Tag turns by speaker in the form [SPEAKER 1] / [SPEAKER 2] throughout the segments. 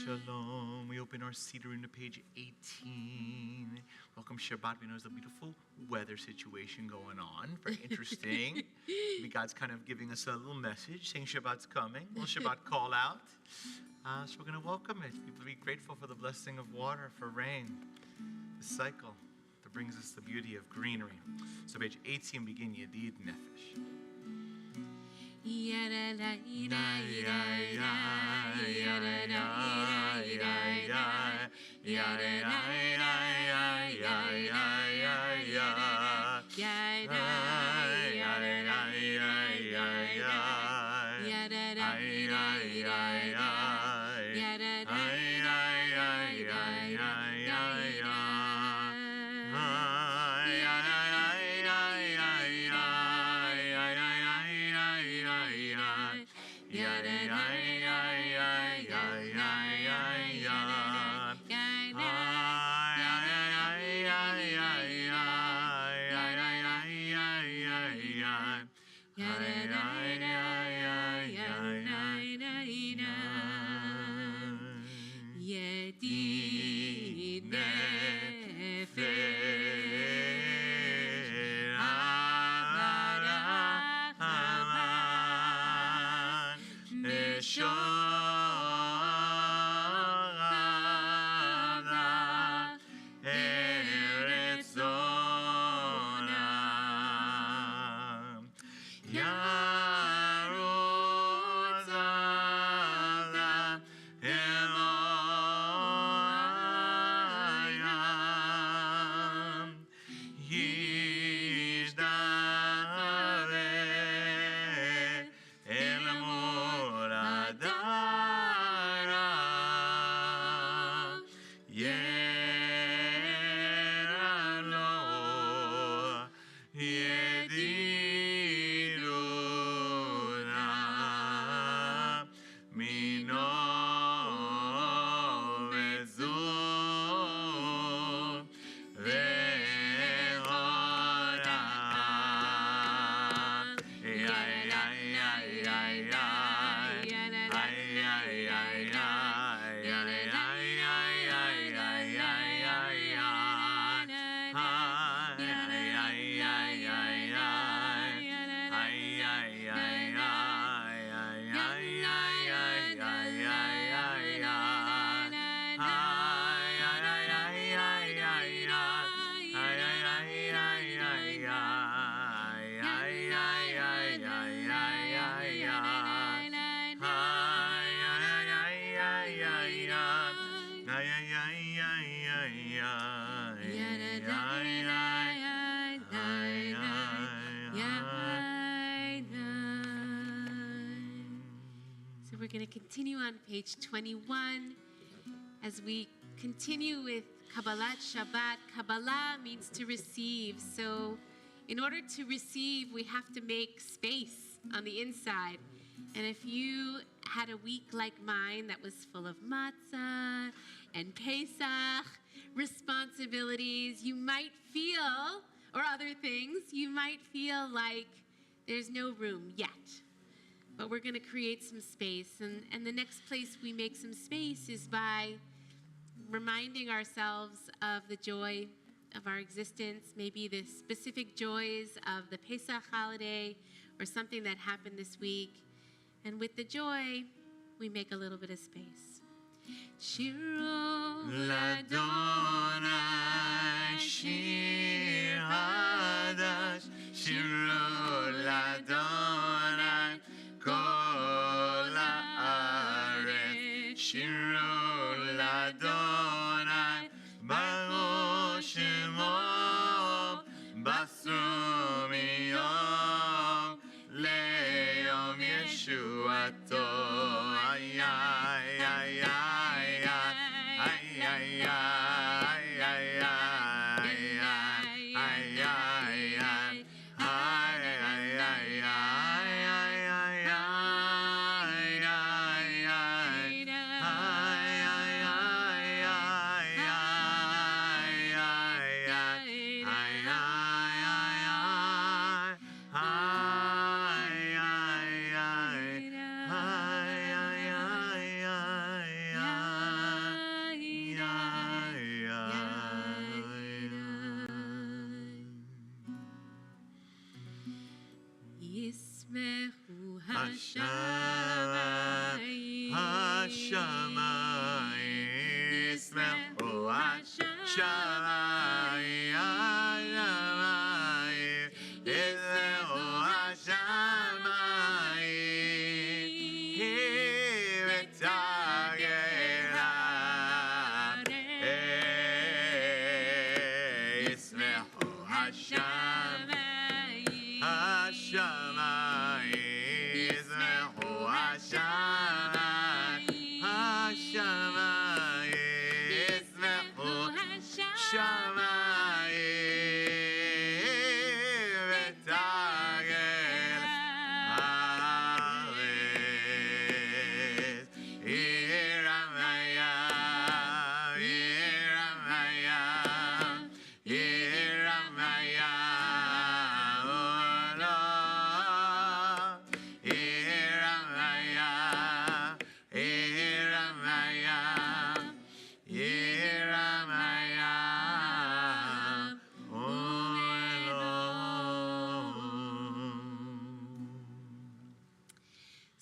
[SPEAKER 1] Shalom. We open our Siddur into page 18. Welcome Shabbat. We know there's a beautiful weather situation going on. Very interesting. Maybe God's kind of giving us a little message, saying Shabbat's coming. A little Shabbat call out. So we're going to welcome it. We'll be grateful for the blessing of water, for rain, the cycle that brings us the beauty of greenery. So page 18, begin Yedid Nefesh.
[SPEAKER 2] So we're going to continue on page 21 as we continue with Kabbalat Shabbat. Kabbalah means to receive. So in order to receive, we have to make space on the inside. And if you had a week like mine that was full of matzah and Pesach responsibilities, you might feel, or other things, you might feel like there's no room yet. but we're going to create some space. And the next place we make some space is by reminding ourselves of the joy of our existence, maybe the specific joys of the Pesach holiday or something that happened this week. And with the joy, we make a little bit of space. Shiro
[SPEAKER 1] Ladonai shir hadash, Shiro Ladonai kol haaretz, Shiro Ladonai baruch shemo basru miyom leyom Yeshuato. Ay, ay, ay, ay, ay, ay, ay, ay,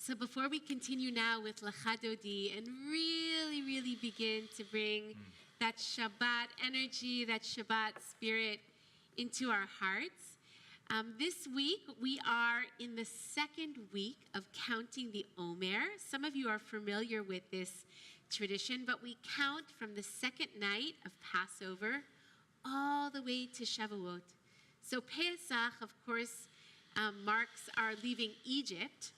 [SPEAKER 2] So before we continue now with Lecha Dodi and really begin to bring that Shabbat energy, that Shabbat spirit into our hearts, this week we are in the second week of counting the Omer. Some of you are familiar with this tradition, but we count from the second night of Passover all the way to Shavuot. So Pesach, of course, marks our leaving Egypt,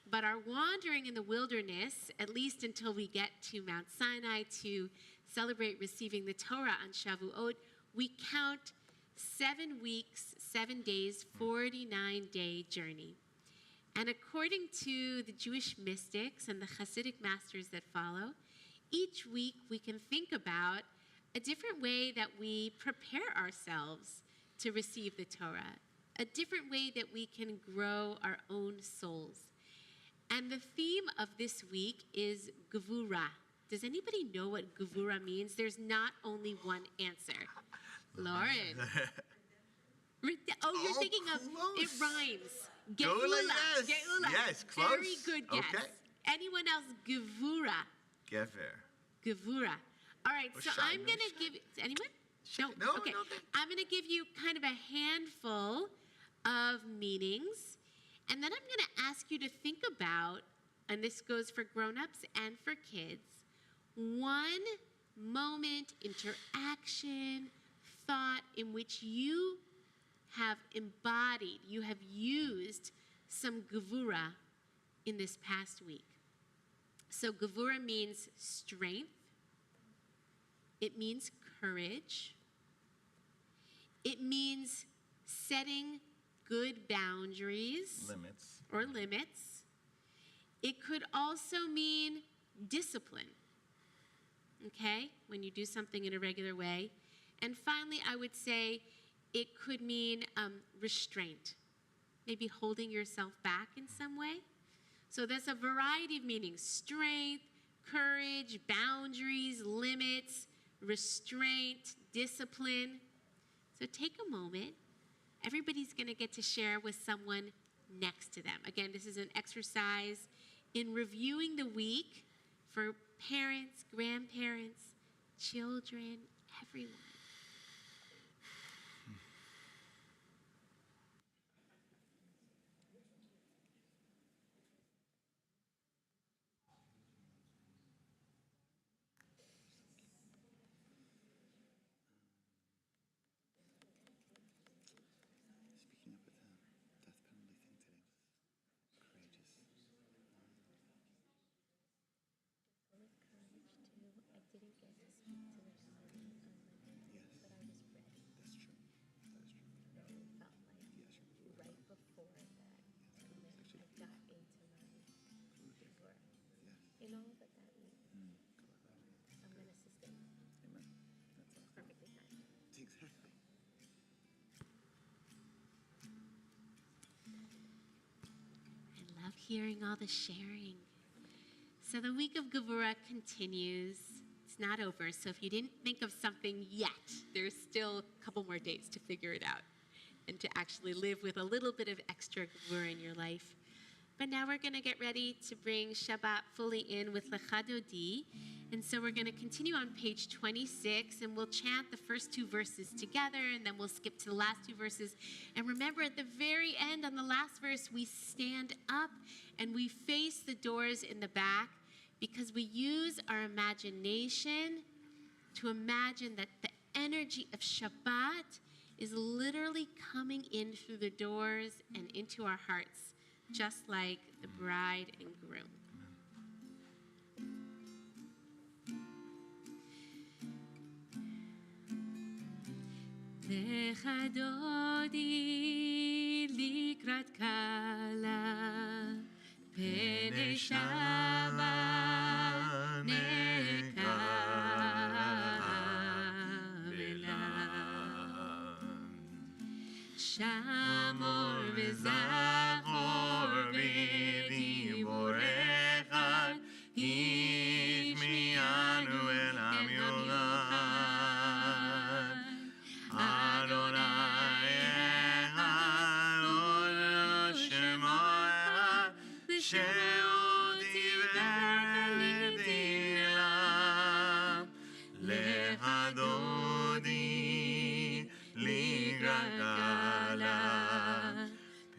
[SPEAKER 2] but our wandering in the wilderness, at least until we get to Mount Sinai to celebrate receiving the Torah on Shavuot, we count 7 weeks, 7 days, 49-day journey. And according to the Jewish mystics and the Hasidic masters that follow, each week we can think about a different way that we prepare ourselves to receive the Torah, a different way that we can grow our own souls. And the theme of this week is Gevura. Does anybody know what Gevura means? There's not only one answer. Lauren. You're thinking of, it rhymes. Geula.
[SPEAKER 1] Yes.
[SPEAKER 2] Geula.
[SPEAKER 1] Yes, close.
[SPEAKER 2] Very good guess.
[SPEAKER 1] Okay.
[SPEAKER 2] Anyone else? Gevura.
[SPEAKER 1] Gever.
[SPEAKER 2] Gevura. All right,
[SPEAKER 1] Or
[SPEAKER 2] so
[SPEAKER 1] Shai,
[SPEAKER 2] I'm going to give, anyone?
[SPEAKER 1] No,
[SPEAKER 2] Okay.
[SPEAKER 1] no.
[SPEAKER 2] I'm going to give you kind of a handful of meanings, and then I'm going to ask you to think about, and this goes for grown-ups and for kids, one moment, interaction, thought in which you have embodied, you have used some gevura in this past week. So gevura means strength. It means courage. It means setting good boundaries. Limits. It could also mean discipline, okay, when you do something in a regular way. And finally, I would say it could mean restraint, maybe holding yourself back in some way. So there's a variety of meanings: strength, courage, boundaries, limits, restraint, discipline. So take a moment. Everybody's going to get to share with someone next to them. Again, this is an exercise in reviewing the week for parents, grandparents, children, everyone.
[SPEAKER 3] Speaking up with the death penalty thing today was courageous.
[SPEAKER 4] With courage too, I didn't get to speak to their son on my
[SPEAKER 3] Yes,
[SPEAKER 4] but I was ready.
[SPEAKER 3] that's true. That is true.
[SPEAKER 4] It felt like
[SPEAKER 3] Yes, you're
[SPEAKER 4] right before that moment,
[SPEAKER 3] actually
[SPEAKER 4] I got into my work.
[SPEAKER 3] yes.
[SPEAKER 4] You know what that means? I'm gonna sustain.
[SPEAKER 3] Amen. That's awesome.
[SPEAKER 4] Perfectly timed.
[SPEAKER 3] Exactly.
[SPEAKER 2] I love hearing all the sharing. So the week of Gevurah continues. It's not over. So if you didn't think of something yet, there's still a couple more days to figure it out and to actually live with a little bit of extra Gevurah in your life. But now we're going to get ready to bring Shabbat fully in with Lecha Dodi. And so we're going to continue on page 26, and we'll chant the first two verses together, and then we'll skip to the last two verses. And remember, at the very end, on the last verse, we stand up and we face the doors in the back, because we use our imagination to imagine that the energy of Shabbat is literally coming in through the doors and into our hearts, just like the bride and groom. Lecha Dodi likrat kala, pnei Shabbat nekabela. Shamor v'zachor v'diborecha, ishmi'anu el ha'miolad. Adonai echad shemo'echa, l'she'od divrei lecha dodi likrat kala,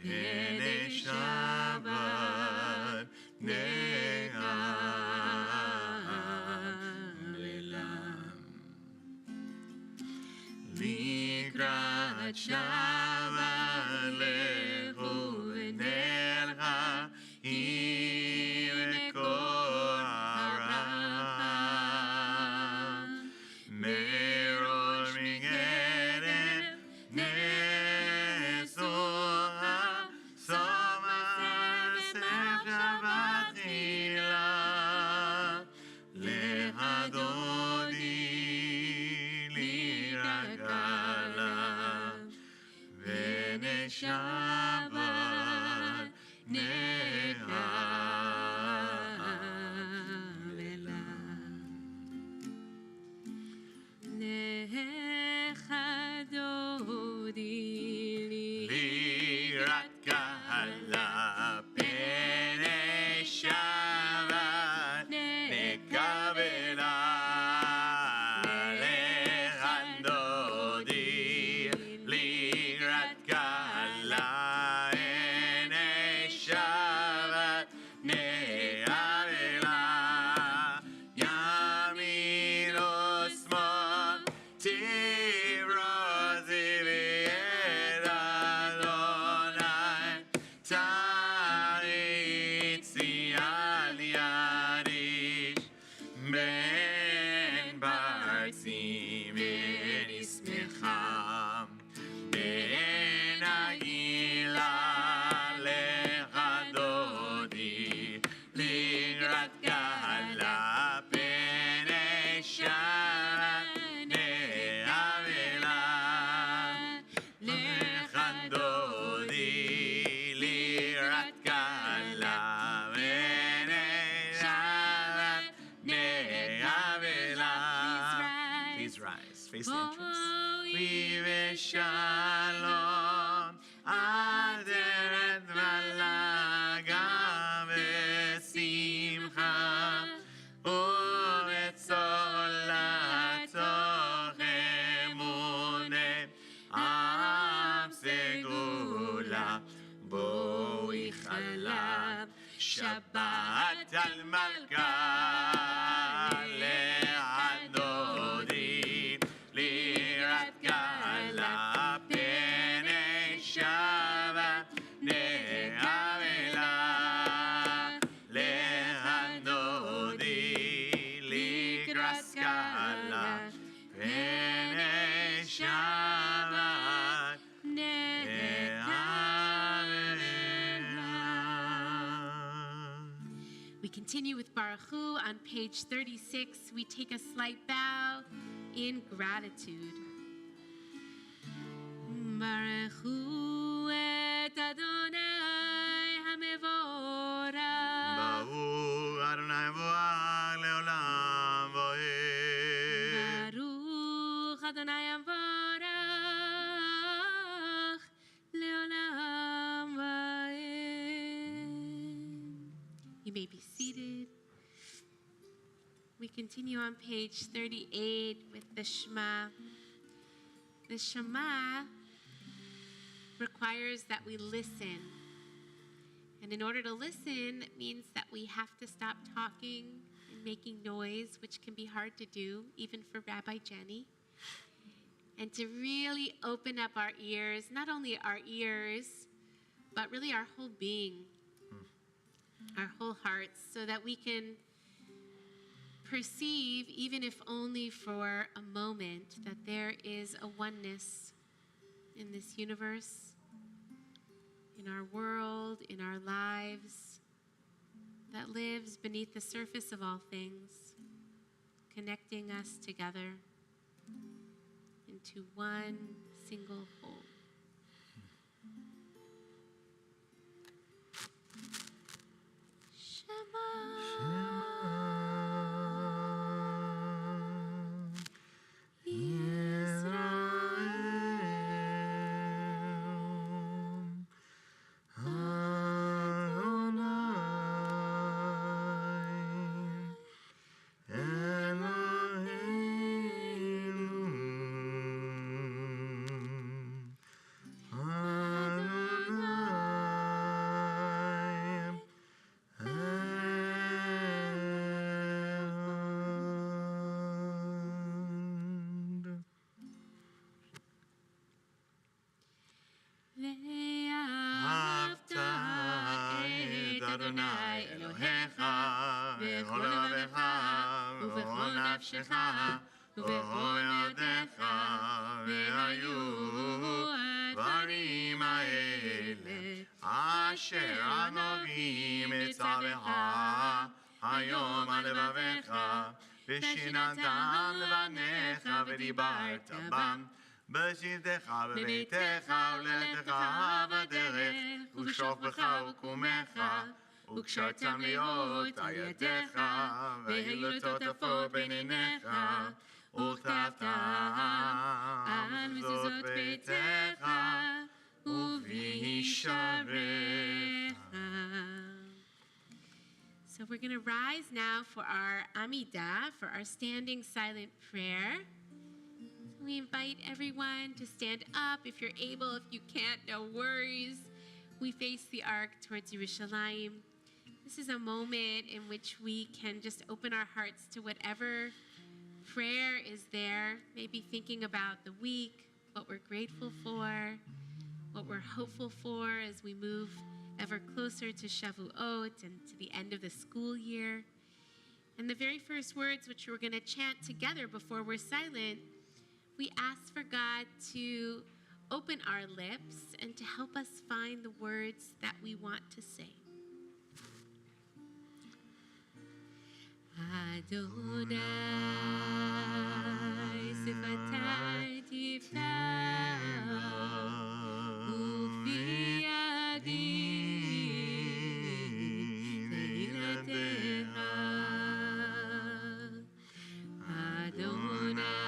[SPEAKER 2] pnei Shabbat nekabela. Likrat Shabbat lechu v'nelcha, imekor haracha. Merosh migeret nesoha, soma semach Shabbat chila. Lecha dodi likrat kala, v'nei Shabbat nekabela. Lecha dodi likrat kala, v'nei Shabbat nekabela. Lecha dodi likrat kala, v'nei Shabbat nekabela. Yamin osmon tivrozi v'yed Adonai, taritzi al yadish, ben bartzim ben ismecham, ben agila lecha
[SPEAKER 1] Where's the entrance? We wish shalom. Aderet valaga v'simcha. U'etzolat emune. Am segula. Boi chalav. Shabbat al malka.
[SPEAKER 2] We continue with Baruch Hu. On page 36, we take a slight bow in gratitude. Baruch Hu et Adonai HaMevorach.
[SPEAKER 1] Baruch Adonai Voach leolam vo'ed.
[SPEAKER 2] Baruch Adonai HaMevorach leolam vo'ed. You may be seated. We continue on page 38 with the Shema. The Shema requires that we listen. And in order to listen, it means that we have to stop talking and making noise, which can be hard to do, even for Rabbi Jenny. And to really open up our ears, not only our ears, but really our whole being, our whole hearts, so that we can perceive, even if only for a moment, that there is a oneness in this universe, in our world, in our lives, that lives beneath the surface of all things, connecting us together into one single whole.
[SPEAKER 1] Adonai Elohecha v'chol levavecha v'chol nafshecha v'chol yadecha v'hayu dvarim ha'ele asher anogi mitzavecha hayom al levavecha v'shinantam levanecha v'dibarta bam בשבתך בביתך ולדך בדרך ושופך וקומך וקשרתם להיות על ידיך והיו לטוטפות בין עיניך וכתבת על מזוזות ביתך ובישעריך.
[SPEAKER 2] So we're going to rise now for our Amidah, for our standing silent prayer. We invite everyone to stand up if you're able. If you can't, no worries. We face the ark towards Yerushalayim. This is a moment in which we can just open our hearts to whatever prayer is there, maybe thinking about the week, what we're grateful for, what we're hopeful for as we move ever closer to Shavuot and to the end of the school year. And the very first words which we're going to chant together before we're silent, we ask for God to open our lips and to help us find the words that we want to say. Adonai sifatai tiftach ufi yadi tehilatecha Adonai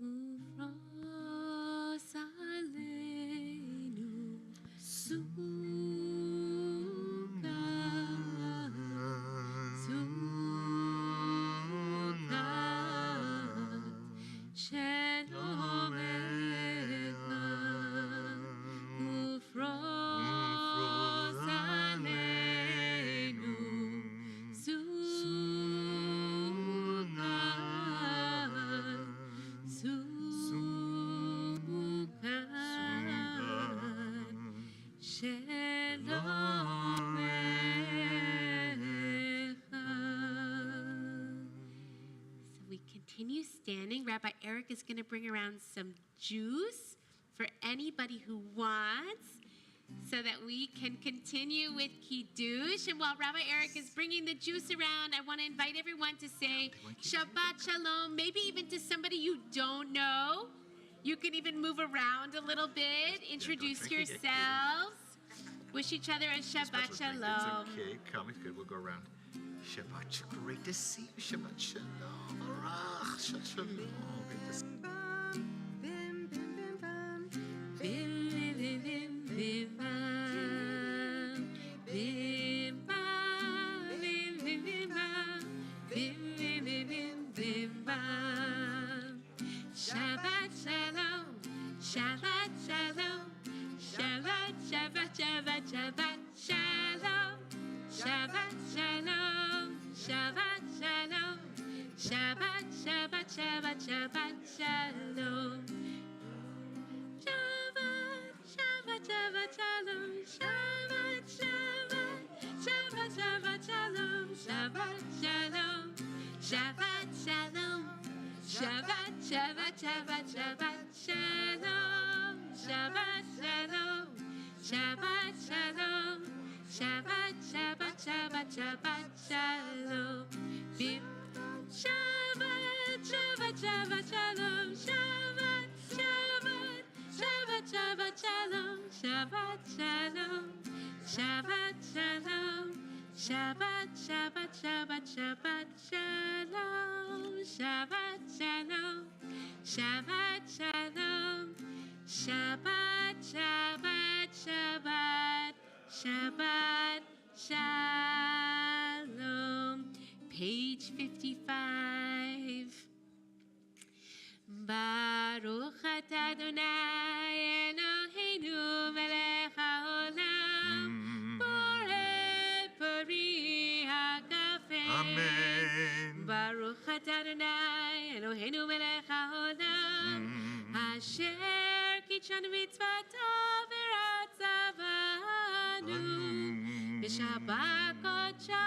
[SPEAKER 2] Ufros aleinu suka, suka, shalom echa. Ufros aleinu suka, shalom echa. So we continue standing. Rabbi Eric is going to bring around some juice for anybody who wants, so that we can continue with Kiddush. And while Rabbi Eric is bringing the juice around, I want to invite everyone to say Shabbat Shalom, maybe even to somebody you don't know. You can even move around a little bit, introduce yourselves, wish each other a Shabbat Shalom.
[SPEAKER 1] It's okay, come, it's good, we'll go around. Shabbat, great to see you. Shabbat Shalom. Barach, Shalom. Great to see you.
[SPEAKER 2] Bim, bim, bim, bim, bim, bam. Bim, bam, bim, bim, bim, bam. Bim, bim, bim, bim, bim, bam. Shabbat Shalom, Shabbat Shalom, Shabbat, Shabbat, Shabbat, Shabbat Shalom, Shabbat Shalom, Shabbat Shalom, Shabbat, Shabbat, Shabbat, Shabbat Shalom. Shabbat, Shabbat, Shabbat Shalom, Shabbat, Shabbat, Shabbat, Shabbat Shalom, Shabbat Shalom, Shabbat Shalom, Shabbat, Shabbat, Shabbat, Shabbat Shalom, Shabbat Shalom, Shabbat Shalom, Shabbat, Shabbat, Shabbat, Shabbat Shalom. Bim, Shabbat, Shabbat, Shabbat Shalom, Shabbat, Shabbat, Shabbat, Shabbat Shalom, Shabbat Shalom, Shabbat Shalom, Shabbat, Shabbat, Shabbat, Shabbat Shalom, Shabbat Shalom, Shabbat Shalom, Shabbat, Shabbat, Shabbat, Shabbat Shalom. Page 55. Baruch atah Adonai Eloheinu melech haolam, borei peri hagafen.
[SPEAKER 1] Amen.
[SPEAKER 2] Baruch atah Adonai Eloheinu melech haolam, asher kitshanu mitzvotav v'ratzavanu, b'shabbat kodsha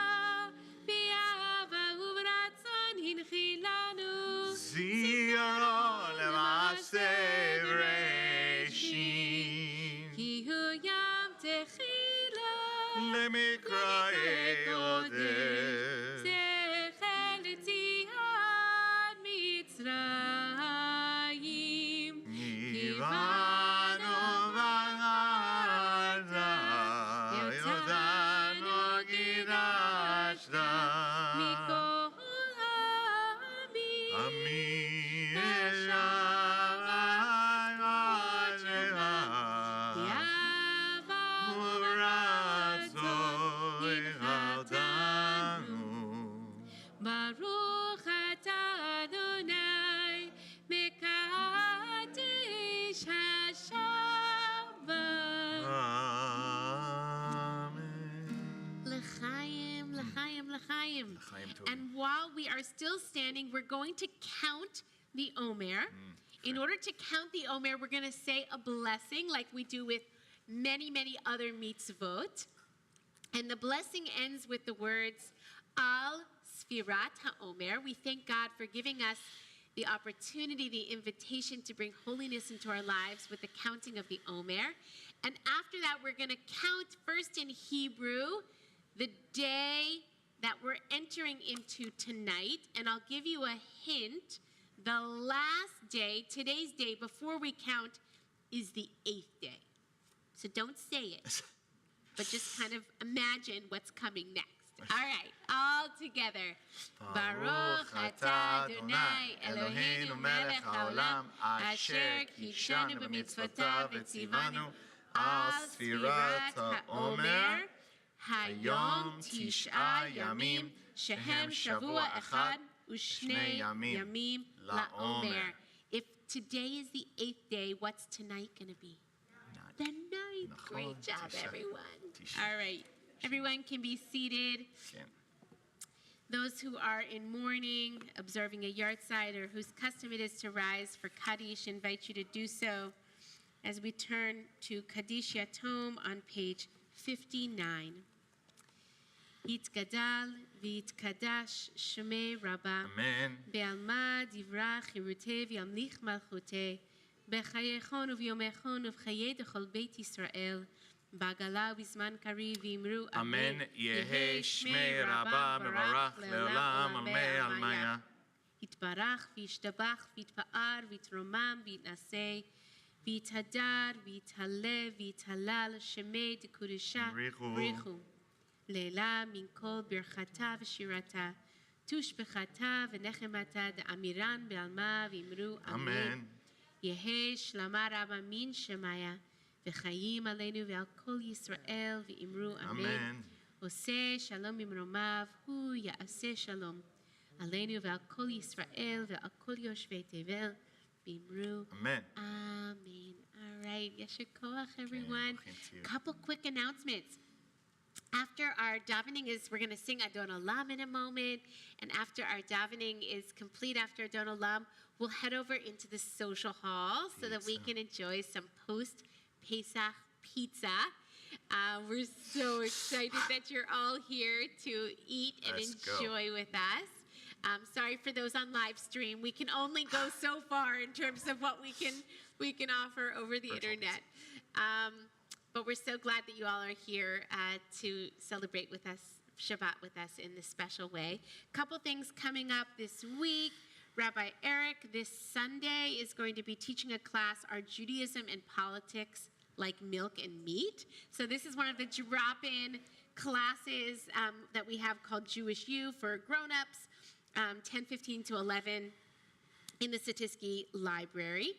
[SPEAKER 2] b'ahava u'b'ratzon hinchilanu.
[SPEAKER 1] Ziyaro le'maseh Reshim,
[SPEAKER 2] Ki hu yam techila
[SPEAKER 1] lemikraei odeh.
[SPEAKER 2] zechel l'tziat Mitzrayim.
[SPEAKER 1] Kivanu v'harda, yodanu gidashta.
[SPEAKER 2] Mikol ha'amim.
[SPEAKER 1] Amin. Eshavai aleha.
[SPEAKER 2] Yavo
[SPEAKER 1] Uratzoi hadanu.
[SPEAKER 2] Baruch atah Adonai mekadesh hashabat.
[SPEAKER 1] Amen.
[SPEAKER 2] L'chaim, l'chaim, l'chaim.
[SPEAKER 1] L'chaim tov.
[SPEAKER 2] And while we are still standing, we're going to count the Omer. In order to count the Omer, we're going to say a blessing like we do with many, many other mitzvot. And the blessing ends with the words, Al Sfirat HaOmer. We thank God for giving us the opportunity, the invitation to bring holiness into our lives with the counting of the Omer. And after that, we're going to count first in Hebrew the day that we're entering into tonight. And I'll give you a hint. The last day, today's day, before we count, is the 8th day. So don't say it. but just kind of imagine what's coming next. All right, all together. Baruch atah Adonai Eloheinu melech haolam asher kishanu b'mitzvotav v'tzivanu al sfirat ha'omer hayom tish'a yamim shehem shavua echad u'shnei yamim la'omer. If today is the 8th day, what's tonight going to be? The 9th. Great job, everyone. All right. Everyone can be seated. Those who are in mourning, observing a yahrzeit, or whose custom it is to rise for Kaddish, invite you to do so as we turn to Kaddish Yatom on page 59. Yitgadal v'yitkadash shmei Rabbah.
[SPEAKER 1] Amen.
[SPEAKER 2] Be'alma divra chirutei v'yamlich malchutei. B'chayechon u'v'yomechon u'v'chayei dechol Beit Yisrael. Bagala bizman kari v'imru
[SPEAKER 1] Amen. Yehi shmei Rabbah mevarach leolam amei almaya.
[SPEAKER 2] יתברך וישתבח ויתפאר ויתרומם ויתנשא ויתהדר ויתהלל ויתהלל שמי דקודשה בריחו לעילה מן כל ברכתה ושירתה תושבחתה ונחמתה דאמירן בעלמה ואמרו אמן. יהי שלמה רבה מן שמיה וחיים עלינו ועל כל ישראל ואמרו אמן. עושה שלום במרומיו הוא יעשה שלום עלינו ועל כל ישראל ועל כל יושבי תבל ואמרו
[SPEAKER 1] Amen.
[SPEAKER 2] Amen. All right. Yesher koach, everyone.
[SPEAKER 1] Okay,
[SPEAKER 2] Couple quick announcements. After our davening we're going to sing Adon Olam in a moment. And after our davening is complete, after Adon Olam, we'll head over into the social hall so that we can enjoy some post-Pesach pizza. We're so excited that you're all here to eat and enjoy with us. Sorry for those on live stream. We can only go so far in terms of what we can offer over the internet. But we're so glad that you all are here to celebrate with us, Shabbat with us in this special way. Couple things coming up this week. Rabbi Eric this Sunday is going to be teaching a class, Are Judaism and Politics Like Milk and Meat? So this is one of the drop-in classes that we have called Jewish U for grown-ups, 10:15 to 11 in the Satiski Library.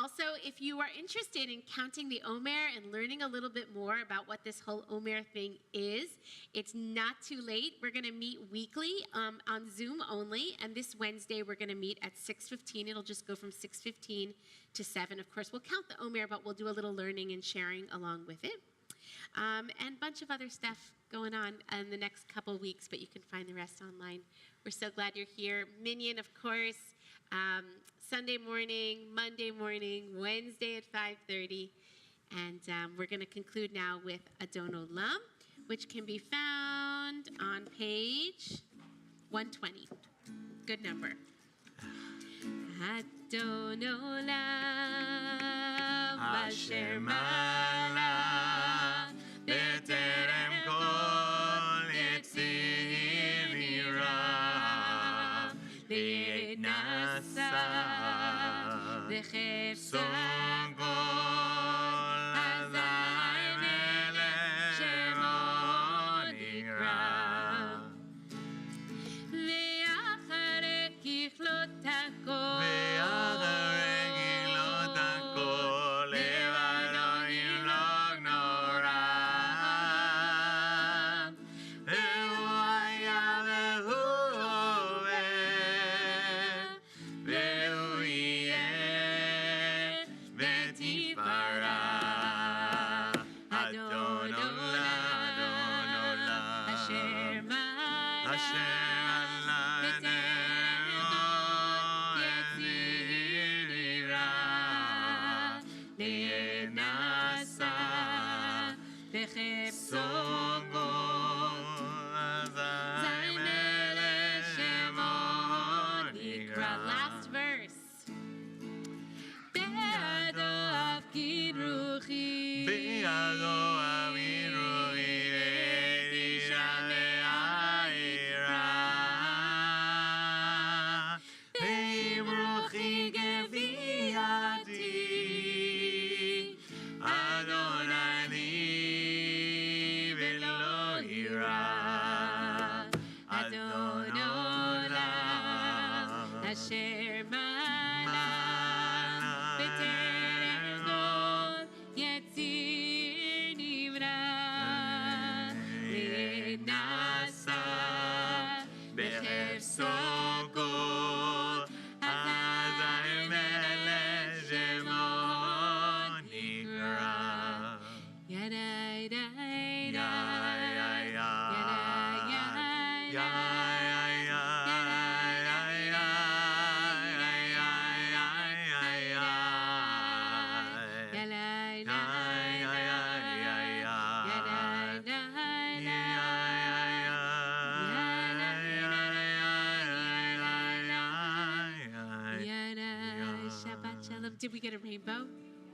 [SPEAKER 2] Also, if you are interested in counting the Omer and learning a little bit more about what this whole Omer thing is, it's not too late. We're going to meet weekly on Zoom only, and this Wednesday we're going to meet at 6:15. It'll just go from 6:15 to 7. Of course, we'll count the Omer, but we'll do a little learning and sharing along with it. And a bunch of other stuff going on in the next couple weeks, but you can find the rest online. We're so glad you're here. Minyan, of course, Sunday morning, Monday morning, Wednesday at 5:30. And we're going to conclude now with Adon Olam, which can be found on page 120. Good number. Adon Olam, Asher Malach, B'terem kol Yitzir Nira, V'yitnasa, V'chefsa kol Hazai Melech Shemo Nikra, V'achrei kichlot hakol, Did we get a rainbow?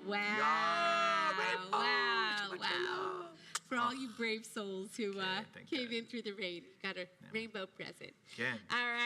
[SPEAKER 2] Wow.
[SPEAKER 1] rainbow.
[SPEAKER 2] Wow.
[SPEAKER 1] Too much
[SPEAKER 2] Wow.
[SPEAKER 1] love.
[SPEAKER 2] For all you brave souls who
[SPEAKER 1] Okay, thank
[SPEAKER 2] came
[SPEAKER 1] God.
[SPEAKER 2] in through the rain, got a rainbow present.
[SPEAKER 1] Again.
[SPEAKER 2] All right.